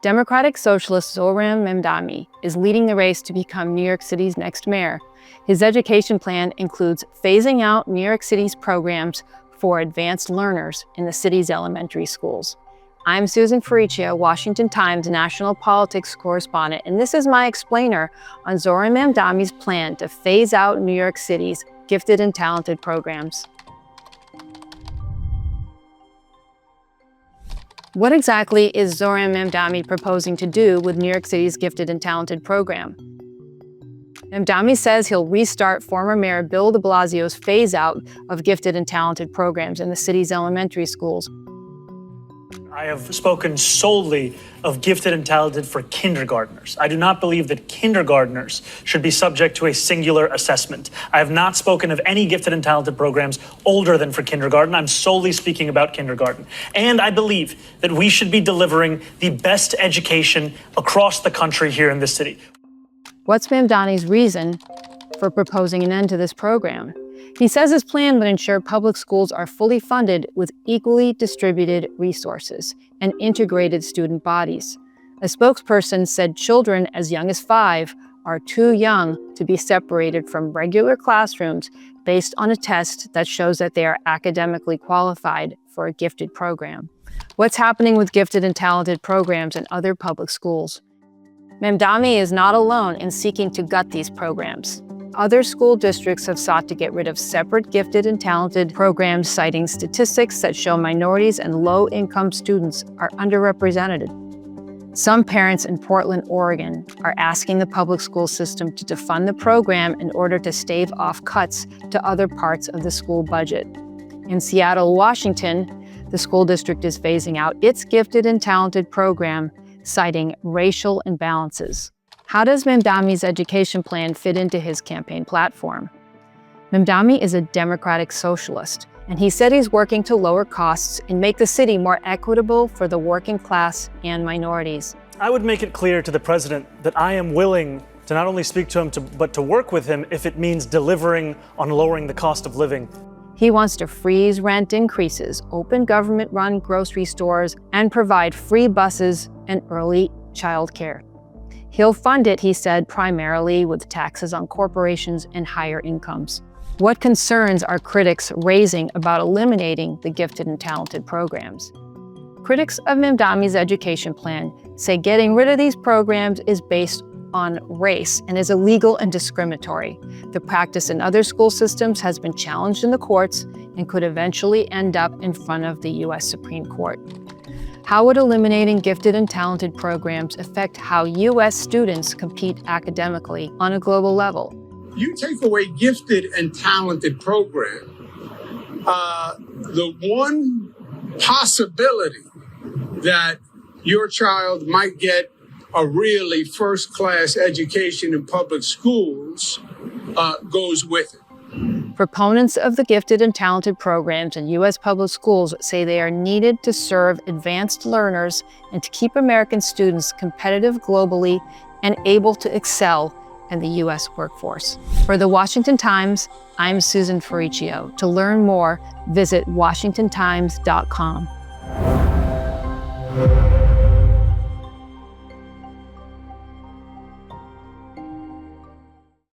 Democratic Socialist Zohran Mamdani is leading the race to become New York City's next mayor. His education plan includes phasing out New York City's programs for advanced learners in the city's elementary schools. I'm Susan Ferricchio, Washington Times national politics correspondent, and this is my explainer on Zohran Mamdani's plan to phase out New York City's gifted and talented programs. What exactly is Zohran Mamdani proposing to do with New York City's gifted and talented program? Mamdani says he'll restart former Mayor Bill de Blasio's phase-out of gifted and talented programs in the city's elementary schools. I have spoken solely of gifted and talented for kindergartners. I do not believe that kindergartners should be subject to a singular assessment. I have not spoken of any gifted and talented programs older than for kindergarten. I'm solely speaking about kindergarten. And I believe that we should be delivering the best education across the country here in this city. What's Mamdani's reason for proposing an end to this program? He says his plan would ensure public schools are fully funded with equally distributed resources and integrated student bodies. A spokesperson said children as young as 5 are too young to be separated from regular classrooms based on a test that shows that they are academically qualified for a gifted program. What's happening with gifted and talented programs in other public schools? Mamdani is not alone in seeking to gut these programs. Other school districts have sought to get rid of separate gifted and talented programs, citing statistics that show minorities and low-income students are underrepresented. Some parents in Portland, Oregon, are asking the public school system to defund the program in order to stave off cuts to other parts of the school budget. In Seattle, Washington, the school district is phasing out its gifted and talented program, citing racial imbalances. How does Mamdani's education plan fit into his campaign platform? Mamdani is a democratic socialist, and he said he's working to lower costs and make the city more equitable for the working class and minorities. I would make it clear to the president that I am willing to not only speak to him, but to work with him if it means delivering on lowering the cost of living. He wants to freeze rent increases, open government-run grocery stores, and provide free buses and early child care. He'll fund it, he said, primarily with taxes on corporations and higher incomes. What concerns are critics raising about eliminating the gifted and talented programs? Critics of Mamdani's education plan say getting rid of these programs is based on race and is illegal and discriminatory. The practice in other school systems has been challenged in the courts and could eventually end up in front of the U.S. Supreme Court. How would eliminating gifted and talented programs affect how U.S. students compete academically on a global level? You take away gifted and talented program, the one possibility that your child might get a really first-class education in public schools goes with it. Proponents of the gifted and talented programs in U.S. public schools say they are needed to serve advanced learners and to keep American students competitive globally and able to excel in the U.S. workforce. For the Washington Times, I'm Susan Ferricchio. To learn more, visit washingtontimes.com.